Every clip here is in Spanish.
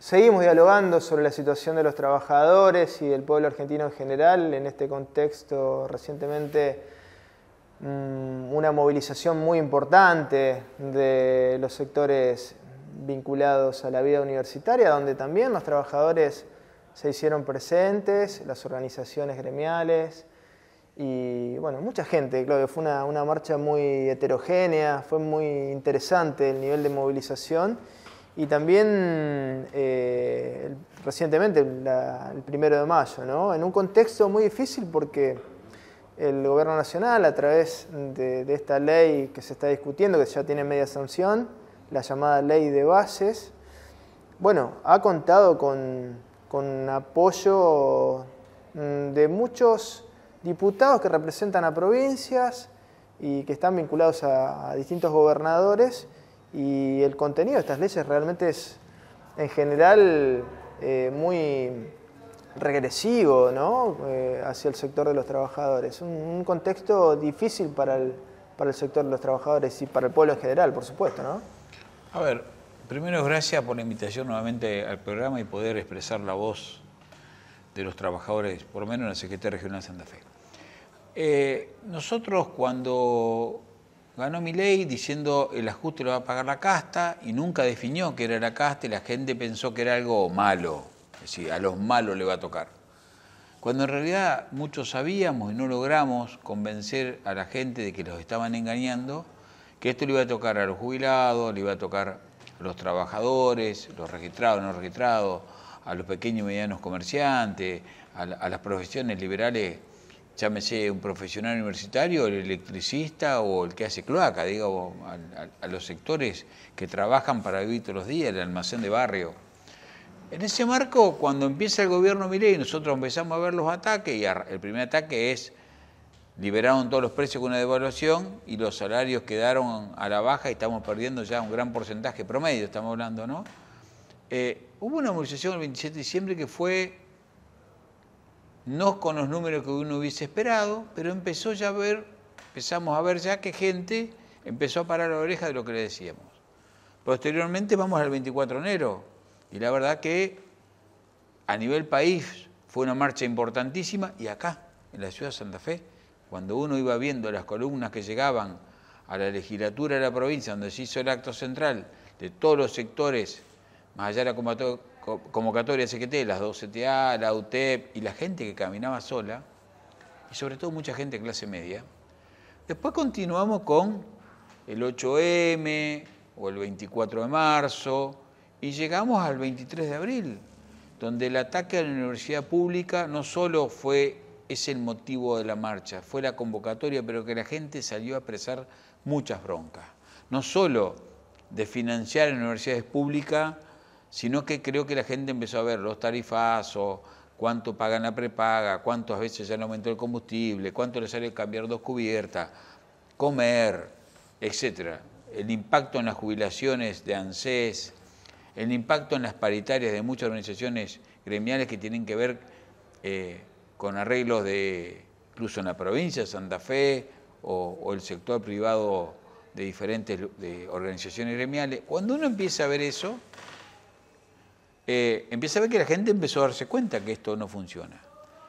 seguimos dialogando sobre la situación de los trabajadores y del pueblo argentino en general. En este contexto, recientemente, una movilización muy importante de los sectores vinculados a la vida universitaria, donde también los trabajadores se hicieron presentes, las organizaciones gremiales y bueno, mucha gente, Claudio. Fue una marcha muy heterogénea, fue muy interesante el nivel de movilización y también recientemente el 1 de mayo, ¿no? En un contexto muy difícil porque el Gobierno Nacional, a través de esta ley que se está discutiendo, que ya tiene media sanción, la llamada Ley de Bases, bueno, ha contado con apoyo de muchos diputados que representan a provincias y que están vinculados a distintos gobernadores, y el contenido de estas leyes realmente es, en general, muy regresivo, ¿no? Hacia el sector de los trabajadores. Un contexto difícil para el sector de los trabajadores y para el pueblo en general, por supuesto, ¿no? A ver, primero gracias por la invitación nuevamente al programa y poder expresar la voz de los trabajadores, por lo menos en la Secretaría Regional de Santa Fe. Nosotros cuando ganó Milei diciendo el ajuste lo va a pagar la casta y nunca definió qué era la casta y la gente pensó que era algo malo, es decir, a los malos le va a tocar. Cuando en realidad muchos sabíamos y no logramos convencer a la gente de que los estaban engañando, que esto le iba a tocar a los jubilados, le iba a tocar a los trabajadores, los registrados, no registrados, a los pequeños y medianos comerciantes, a las profesiones liberales, llámese un profesional universitario, el electricista o el que hace cloaca, digo, a los sectores que trabajan para vivir todos los días, el almacén de barrio. En ese marco, cuando empieza el gobierno Milei, nosotros empezamos a ver los ataques, y el primer ataque es: liberaron todos los precios con una devaluación y los salarios quedaron a la baja y estamos perdiendo ya un gran porcentaje promedio, estamos hablando, ¿no? Hubo una movilización el 27 de diciembre que fue no con los números que uno hubiese esperado, pero empezamos a ver ya que gente empezó a parar la oreja de lo que le decíamos. Posteriormente vamos al 24 de enero y la verdad que a nivel país fue una marcha importantísima, y acá, en la ciudad de Santa Fe, cuando uno iba viendo las columnas que llegaban a la legislatura de la provincia, donde se hizo el acto central de todos los sectores, más allá de la convocatoria de CGT, las 2 CTA, la UTEP y la gente que caminaba sola, y sobre todo mucha gente de clase media. Después continuamos con el 8M o el 24 de marzo y llegamos al 23 de abril, donde el ataque a la universidad pública no solo es el motivo de la marcha, fue la convocatoria, pero que la gente salió a expresar muchas broncas. No solo de financiar universidades públicas, sino que creo que la gente empezó a ver los tarifazos, cuánto pagan la prepaga, cuántas veces ya le aumentó el combustible, cuánto le sale cambiar 2 cubiertas, comer, etc. El impacto en las jubilaciones de ANSES, el impacto en las paritarias de muchas organizaciones gremiales que tienen que ver con arreglos incluso en la provincia de Santa Fe o el sector privado de diferentes organizaciones gremiales. Cuando uno empieza a ver eso, empieza a ver que la gente empezó a darse cuenta que esto no funciona.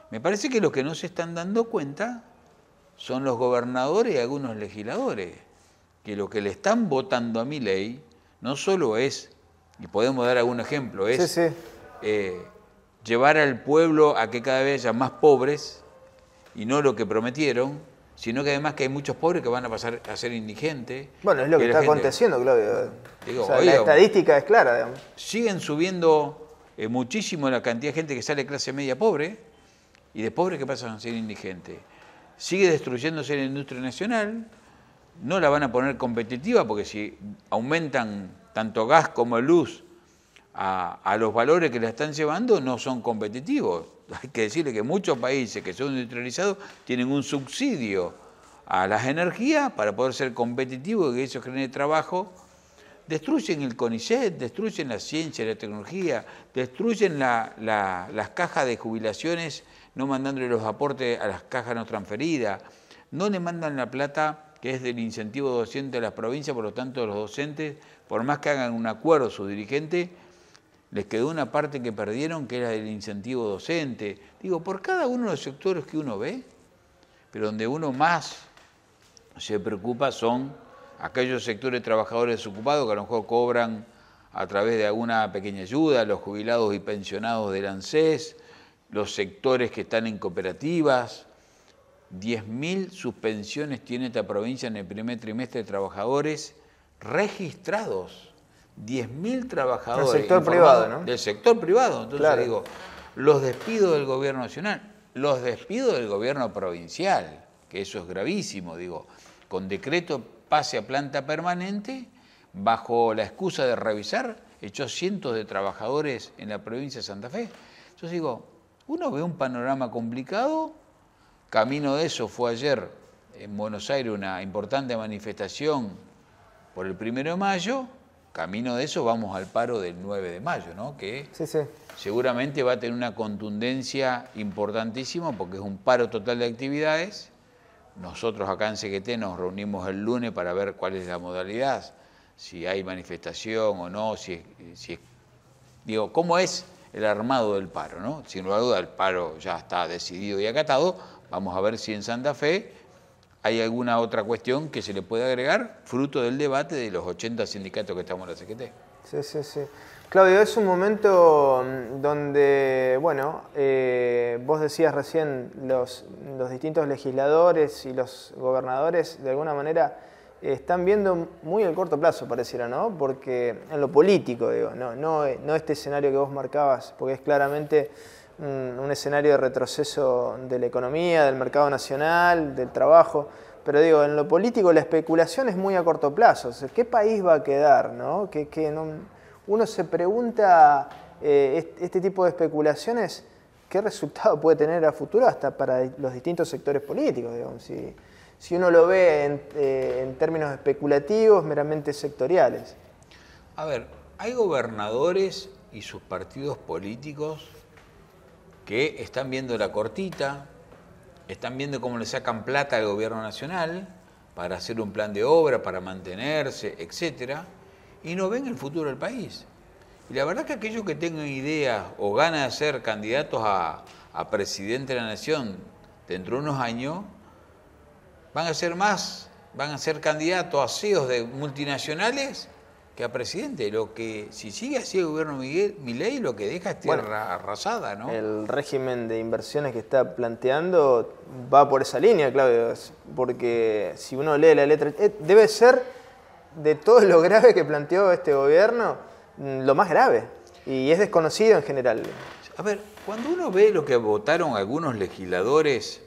Me parece que los que no se están dando cuenta son los gobernadores y algunos legisladores, que lo que le están votando a Milei no solo es, y podemos dar algún ejemplo, es llevar al pueblo a que cada vez haya más pobres y no lo que prometieron, sino que además que hay muchos pobres que van a pasar a ser indigentes. Bueno, es lo que está aconteciendo, Claudio. La estadística es clara, digamos. Siguen subiendo muchísimo la cantidad de gente que sale de clase media pobre y de pobres que pasan a ser indigentes. Sigue destruyéndose la industria nacional, no la van a poner competitiva porque si aumentan tanto gas como luz a los valores que la están llevando, no son competitivos. Hay que decirle que muchos países que son industrializados tienen un subsidio a las energías para poder ser competitivos y que eso genere trabajo. Destruyen el CONICET, destruyen la ciencia y la tecnología, destruyen las cajas de jubilaciones, no mandándole los aportes a las cajas no transferidas, no le mandan la plata que es del incentivo docente de las provincias, por lo tanto los docentes, por más que hagan un acuerdo sus dirigentes, les quedó una parte que perdieron, que era el incentivo docente. Digo, por cada uno de los sectores que uno ve, pero donde uno más se preocupa son aquellos sectores de trabajadores desocupados que a lo mejor cobran a través de alguna pequeña ayuda, los jubilados y pensionados del ANSES, los sectores que están en cooperativas. 10.000 suspensiones tiene esta provincia en el primer trimestre de trabajadores registrados. 10.000 trabajadores. Del sector privado, ¿no? Del sector privado. Entonces claro. digo, los despidos del gobierno nacional, los despidos del gobierno provincial, que eso es gravísimo, digo, con decreto pase a planta permanente, bajo la excusa de revisar, echó cientos de trabajadores en la provincia de Santa Fe. Entonces digo, uno ve un panorama complicado. Camino de eso fue ayer en Buenos Aires una importante manifestación por el 1 de mayo. Camino de eso vamos al paro del 9 de mayo, ¿no? Que sí, sí. Seguramente va a tener una contundencia importantísima porque es un paro total de actividades. Nosotros acá en CGT nos reunimos el lunes para ver cuál es la modalidad, si hay manifestación o no, digo, cómo es el armado del paro, ¿no? Sin lugar a duda el paro ya está decidido y acatado. Vamos a ver si en Santa Fe hay alguna otra cuestión que se le puede agregar, fruto del debate de los 80 sindicatos que estamos en la CGT. Sí, sí, sí. Claudio, es un momento donde, bueno, vos decías recién, los distintos legisladores y los gobernadores, de alguna manera, están viendo muy el corto plazo, pareciera, ¿no? Porque en lo político, digo, no este escenario que vos marcabas, porque es claramente un escenario de retroceso de la economía, del mercado nacional, del trabajo. Pero digo, en lo político la especulación es muy a corto plazo. O sea, ¿qué país va a quedar, no? Uno se pregunta, este tipo de especulaciones, ¿qué resultado puede tener a futuro hasta para los distintos sectores políticos? Digamos, si uno lo ve en términos especulativos, meramente sectoriales. A ver, hay gobernadores y sus partidos políticos que están viendo la cortita, están viendo cómo le sacan plata al gobierno nacional para hacer un plan de obra, para mantenerse, etcétera, y no ven el futuro del país. Y la verdad que aquellos que tengan ideas o ganas de ser candidatos a presidente de la nación dentro de unos años, van a ser candidatos a CEOs de multinacionales que a presidente. Lo que, si sigue así el gobierno Milei, lo que deja es tierra arrasada, ¿no? El régimen de inversiones que está planteando va por esa línea, Claudio, porque si uno lee la letra, debe ser de todo lo grave que planteó este gobierno, lo más grave, y es desconocido en general. A ver, cuando uno ve lo que votaron algunos legisladores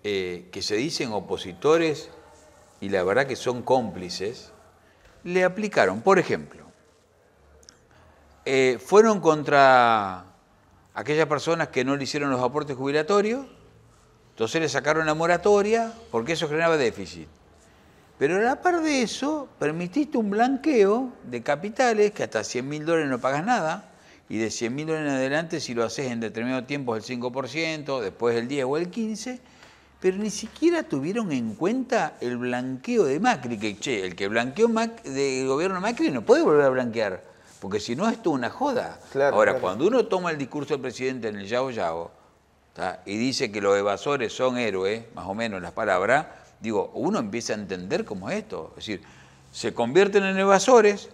que se dicen opositores y la verdad que son cómplices, le aplicaron, por ejemplo, fueron contra aquellas personas que no le hicieron los aportes jubilatorios, entonces le sacaron la moratoria porque eso generaba déficit. Pero a la par de eso, permitiste un blanqueo de capitales que hasta $100.000 no pagas nada, y de $100.000 en adelante, si lo haces en determinado tiempo es el 5%, después el 10 o el 15%, pero ni siquiera tuvieron en cuenta el blanqueo de Macri, que el que blanqueó del gobierno Macri no puede volver a blanquear, porque si no, esto es una joda. Claro, ahora, claro. Cuando uno toma el discurso del presidente en el Yao Yao, y dice que los evasores son héroes, más o menos las palabras, digo, uno empieza a entender cómo es esto. Es decir, se convierten en evasores,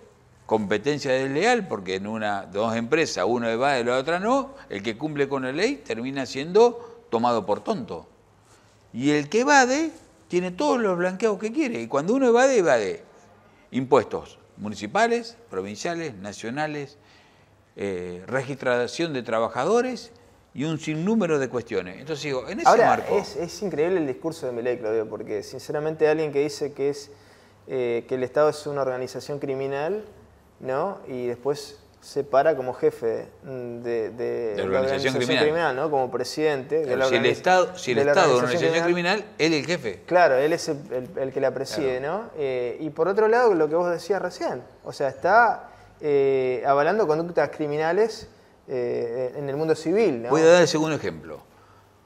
competencia desleal, porque en dos empresas uno evade y la otra no, el que cumple con la ley termina siendo tomado por tonto. Y el que evade tiene todos los blanqueados que quiere. Y cuando uno evade impuestos municipales, provinciales, nacionales, registración de trabajadores y un sinnúmero de cuestiones. Entonces digo, en ese marco... Es increíble el discurso de Milei, Claudio, porque sinceramente alguien que dice que el Estado es una organización criminal, ¿no? Y después se para como jefe de la organización criminal, ¿no? Como presidente. Claro, si el Estado es una organización criminal, él es el jefe. Claro, él es el que la preside, claro. ¿No? Y por otro lado, lo que vos decías recién, o sea, está avalando conductas criminales en el mundo civil, ¿no? Voy a dar el segundo ejemplo.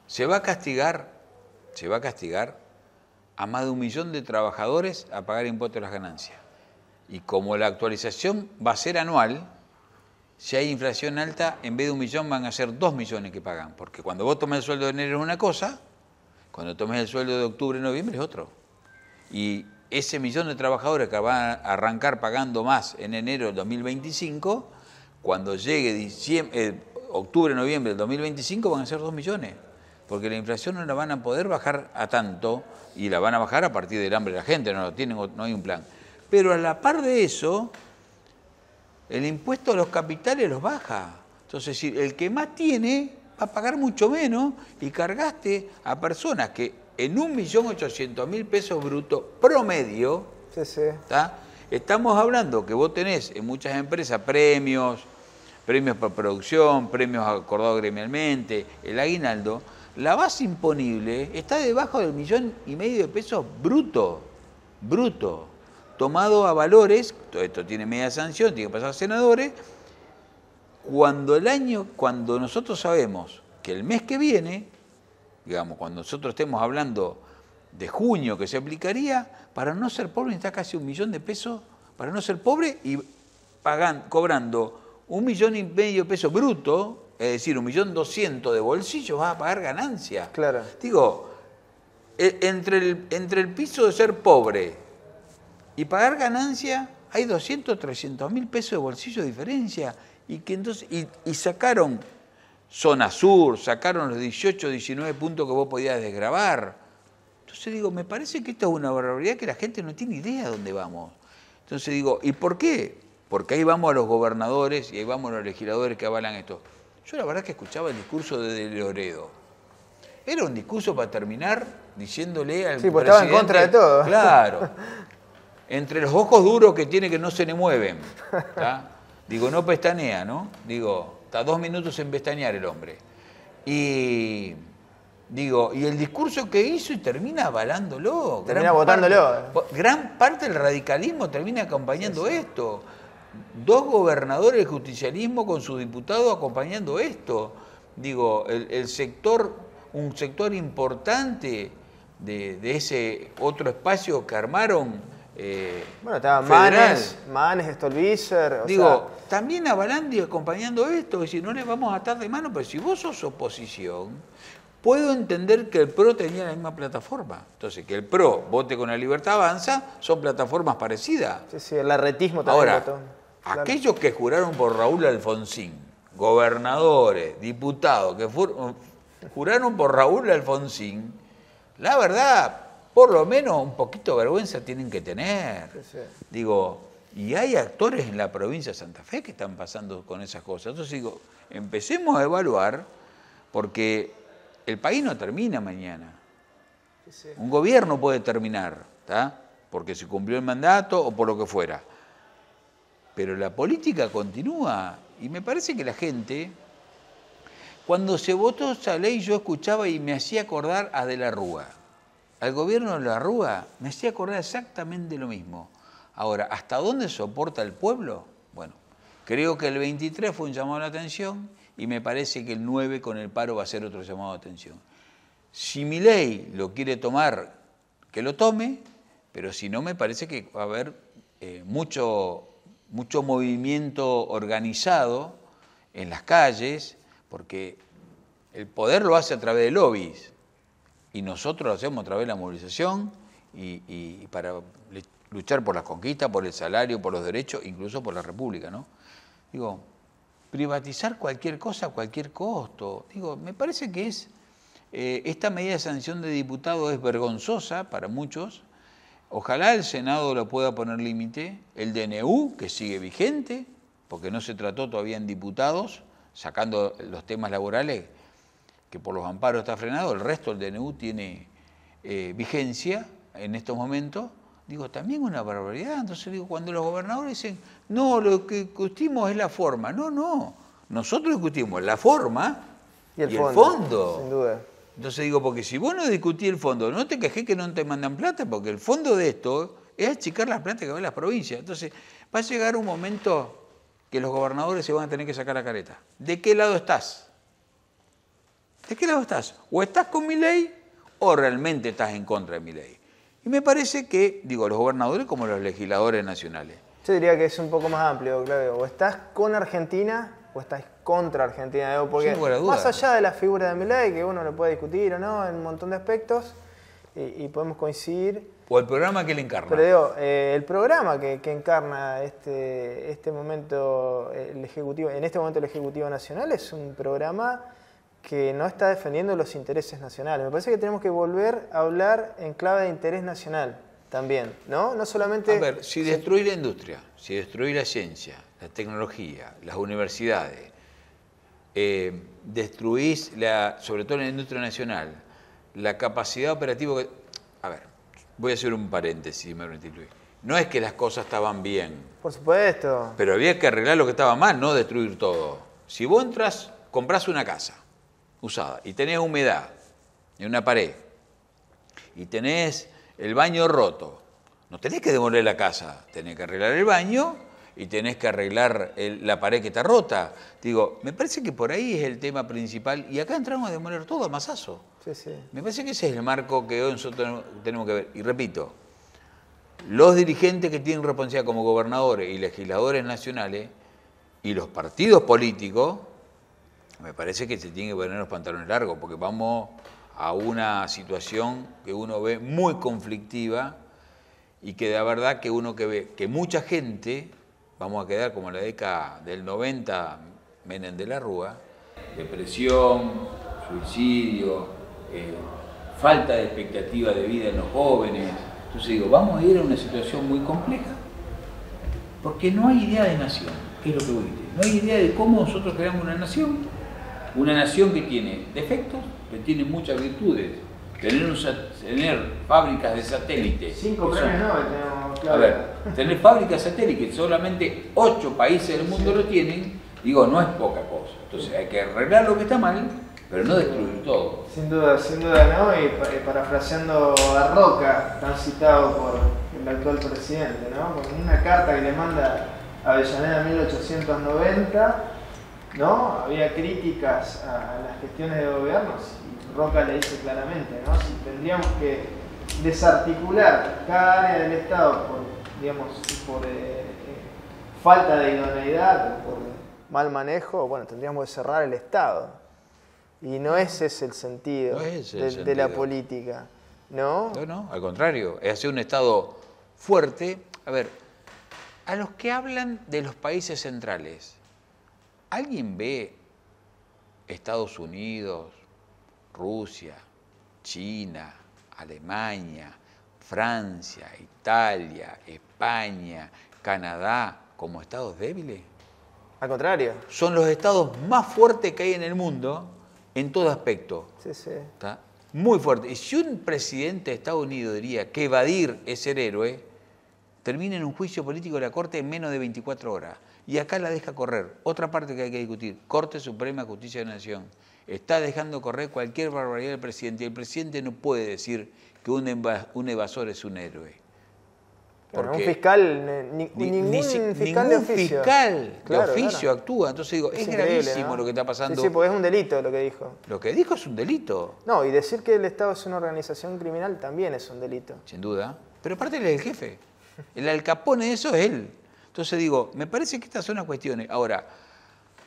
Se va a castigar a más de 1 millón de trabajadores a pagar impuestos a las ganancias. Y como la actualización va a ser anual, si hay inflación alta, en vez de 1 millón van a ser 2 millones que pagan. Porque cuando vos tomás el sueldo de enero es una cosa, cuando tomás el sueldo de octubre, noviembre es otro. Y ese millón de trabajadores que van a arrancar pagando más en enero del 2025, cuando llegue octubre, noviembre del 2025 van a ser 2 millones. Porque la inflación no la van a poder bajar a tanto y la van a bajar a partir del hambre de la gente, no hay un plan. Pero a la par de eso, el impuesto a los capitales los baja. Entonces, el que más tiene va a pagar mucho menos y cargaste a personas que en 1.800.000 pesos brutos promedio, estamos hablando que vos tenés en muchas empresas premios por producción, premios acordados gremialmente, el aguinaldo, la base imponible está debajo del 1,5 millones de pesos bruto, tomado a valores, todo esto tiene media sanción, tiene que pasar a senadores, cuando nosotros sabemos que el mes que viene, digamos, cuando nosotros estemos hablando de junio que se aplicaría, para no ser pobre necesita casi 1 millón de pesos, para no ser pobre y cobrando 1,5 millones de pesos bruto, es decir, 1.200.000 de bolsillo, vas a pagar ganancias. Claro. Digo, entre el piso de ser pobre y pagar ganancia, hay 300.000 pesos de bolsillo de diferencia. Y que entonces y sacaron zona sur, sacaron los 18, 19 puntos que vos podías desgravar. Entonces digo, me parece que esto es una barbaridad que la gente no tiene idea de dónde vamos. Entonces digo, ¿y por qué? Porque ahí vamos a los gobernadores y ahí vamos a los legisladores que avalan esto. Yo la verdad que escuchaba el discurso de Loredo. Era un discurso para terminar diciéndole al presidente... Sí, pues estaba en contra de todo. Claro. Entre los ojos duros que tiene que no se le mueven. ¿Tá? Digo, no pestanea, ¿no? Digo, está 2 minutos en pestañear el hombre. Y digo, y el discurso que hizo y termina avalándolo. Termina votándolo. Gran parte del radicalismo termina acompañando esto. 2 gobernadores del justicialismo con sus diputados acompañando esto. Digo, un sector importante de ese otro espacio que armaron. Bueno, estaba Manes, Stolbizer. Digo, también avalando y acompañando esto, es decir, no les vamos a atar de mano, pero si vos sos oposición, puedo entender que el PRO tenía la misma plataforma. Entonces, que el PRO vote con la Libertad Avanza, son plataformas parecidas. Sí, el arretismo también. Ahora, votó. Aquellos que juraron por Raúl Alfonsín, gobernadores, diputados, que juraron por Raúl Alfonsín, la verdad, por lo menos un poquito de vergüenza tienen que tener. Sí. Digo, y hay actores en la provincia de Santa Fe que están pasando con esas cosas. Entonces digo, empecemos a evaluar, porque el país no termina mañana. Sí. Un gobierno puede terminar, ¿tá? Porque se cumplió el mandato o por lo que fuera. Pero la política continúa y me parece que la gente, cuando se votó esa ley, yo escuchaba y me hacía acordar a De la Rúa. Al gobierno de la Rúa me hacía acordar exactamente lo mismo. Ahora, ¿hasta dónde soporta el pueblo? Bueno, creo que el 23 fue un llamado a la atención y me parece que el 9 con el paro va a ser otro llamado a atención. Si Milei lo quiere tomar, que lo tome, pero si no, me parece que va a haber mucho movimiento organizado en las calles, porque el poder lo hace a través de lobbies y nosotros lo hacemos a través de la movilización y para luchar por las conquistas, por el salario, por los derechos, incluso por la República, ¿no? Digo, privatizar cualquier cosa a cualquier costo. Digo, me parece que esta medida de sanción de diputados es vergonzosa para muchos. Ojalá el Senado lo pueda poner límite, el DNU, que sigue vigente, porque no se trató todavía en diputados, sacando los temas laborales, que por los amparos está frenado, el resto del DNU tiene vigencia en estos momentos. Digo, también una barbaridad. Entonces digo, cuando los gobernadores dicen, no, lo que discutimos es la forma. No, nosotros discutimos la forma y el fondo. Sin duda. Entonces digo, porque si vos no discutís el fondo, no te quejés que no te mandan plata, porque el fondo de esto es achicar las plata que va a las provincias. Entonces va a llegar un momento que los gobernadores se van a tener que sacar la careta. ¿De qué lado estás? ¿De qué lado estás? O estás con Milei o realmente estás en contra de Milei. Y me parece que, digo, los gobernadores como los legisladores nacionales. Yo diría que es un poco más amplio, Claudio. O estás con Argentina o estás contra Argentina. Digo, porque más allá de la figura de Milei, que uno lo puede discutir o no en un montón de aspectos, y podemos coincidir. O el programa que le encarna. Pero digo, el programa que encarna este momento el Ejecutivo, en este momento el Ejecutivo Nacional, es un programa que no está defendiendo los intereses nacionales. Me parece que tenemos que volver a hablar en clave de interés nacional también, ¿no? No solamente... A ver, si destruir la industria, si destruir la ciencia, la tecnología, las universidades, destruís, sobre todo en la industria nacional, la capacidad operativa... A ver, voy a hacer un paréntesis, si me permitís, Luis. No es que las cosas estaban bien. Por supuesto. Pero había que arreglar lo que estaba mal, no destruir todo. Si vos entras, comprás una casa usada y tenés humedad en una pared y tenés el baño roto, no tenés que demoler la casa, tenés que arreglar el baño y tenés que arreglar la pared que está rota. Digo, me parece que por ahí es el tema principal y acá entramos a demoler todo a mazazo. Sí, sí. Me parece que ese es el marco que hoy nosotros tenemos que ver. Y repito, los dirigentes que tienen responsabilidad como gobernadores y legisladores nacionales y los partidos políticos, me parece que se tienen que poner los pantalones largos porque vamos a una situación que uno ve muy conflictiva y que de verdad que uno que ve que mucha gente, vamos a quedar como en la década del 90, Menem de la Rúa, depresión, suicidio, falta de expectativa de vida en los jóvenes. Entonces digo, vamos a ir a una situación muy compleja, porque no hay idea de nación, que es lo que vos dijiste. No hay idea de cómo nosotros creamos una nación que tiene defectos, pero tiene muchas virtudes. Tener fábricas de satélites. 5 premios Nobel tenemos, claro. A ver, tener fábricas de satélites, solamente 8 países del mundo lo tienen, digo, no es poca cosa. Entonces hay que arreglar lo que está mal, pero no destruir todo. Sin duda, ¿no? Y parafraseando a Roca, tan citado por el actual presidente, ¿no? Con una carta que le manda a Avellaneda en 1890, ¿no? Había críticas a las gestiones de gobiernos y Roca le dice claramente, ¿no? Si tendríamos que desarticular cada área del Estado por falta de idoneidad, por mal manejo, bueno, tendríamos que cerrar el Estado. Y no ese es el sentido, de la política, ¿no? No, al contrario, es hacer un Estado fuerte. A ver, a los que hablan de los países centrales, ¿alguien ve Estados Unidos, Rusia, China, Alemania, Francia, Italia, España, Canadá como estados débiles? Al contrario. Son los estados más fuertes que hay en el mundo en todo aspecto. Sí, sí. ¿Está? Muy fuerte. Y si un presidente de Estados Unidos diría que evadir es ser héroe, termina en un juicio político de la Corte en menos de 24 horas. Y acá la deja correr. Otra parte que hay que discutir. Corte Suprema de Justicia de la Nación. Está dejando correr cualquier barbaridad del presidente. Y el presidente no puede decir que un evasor es un héroe. Porque un fiscal, ningún fiscal de oficio. Claro, actúa. Entonces digo, es gravísimo, ¿no? Lo que está pasando. Sí, porque es un delito lo que dijo. Lo que dijo es un delito. No, y decir que el Estado es una organización criminal también es un delito. Sin duda. Pero aparte él es el jefe. El Al Capone de eso es él. Entonces digo, me parece que estas son las cuestiones. Ahora,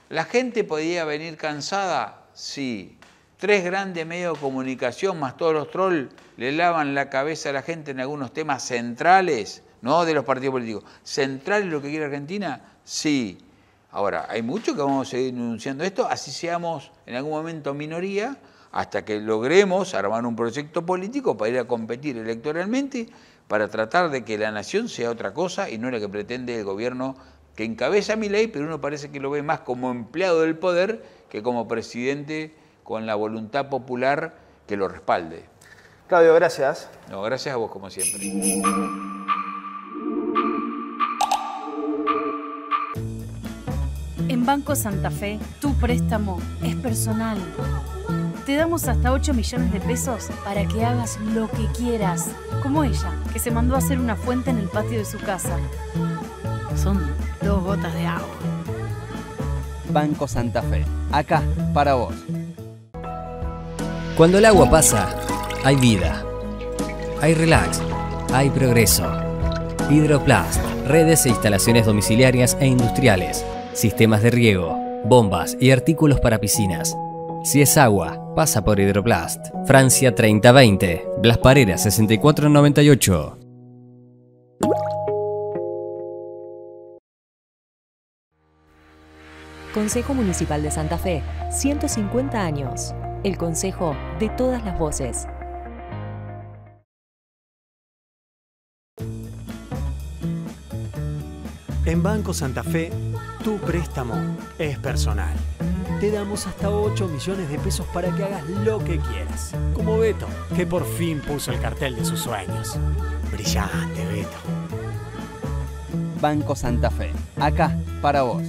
¿la gente podría venir cansada? Sí. 3 grandes medios de comunicación más todos los trolls le lavan la cabeza a la gente en algunos temas centrales, no de los partidos políticos. ¿Centrales lo que quiere Argentina? Sí. Ahora, hay mucho que vamos a seguir denunciando esto, así seamos en algún momento minoría, hasta que logremos armar un proyecto político para ir a competir electoralmente, para tratar de que la nación sea otra cosa y no la que pretende el gobierno que encabeza Milei, pero uno parece que lo ve más como empleado del poder que como presidente con la voluntad popular que lo respalde. Claudio, gracias. No, gracias a vos como siempre. En Banco Santa Fe, tu préstamo es personal. Te damos hasta 8 millones de pesos para que hagas lo que quieras. Como ella, que se mandó a hacer una fuente en el patio de su casa. Son 2 gotas de agua. Banco Santa Fe, acá para vos. Cuando el agua pasa, hay vida. Hay relax, hay progreso. Hidroplast, redes e instalaciones domiciliarias e industriales, sistemas de riego, bombas y artículos para piscinas. Si es agua, pasa por Hidroplast. Francia 3020, Blas Parera 6498. Consejo Municipal de Santa Fe, 150 años. El consejo de todas las voces. En Banco Santa Fe, tu préstamo es personal. Te damos hasta 8 millones de pesos para que hagas lo que quieras. Como Beto, que por fin puso el cartel de sus sueños. Brillante, Beto. Banco Santa Fe, acá para vos.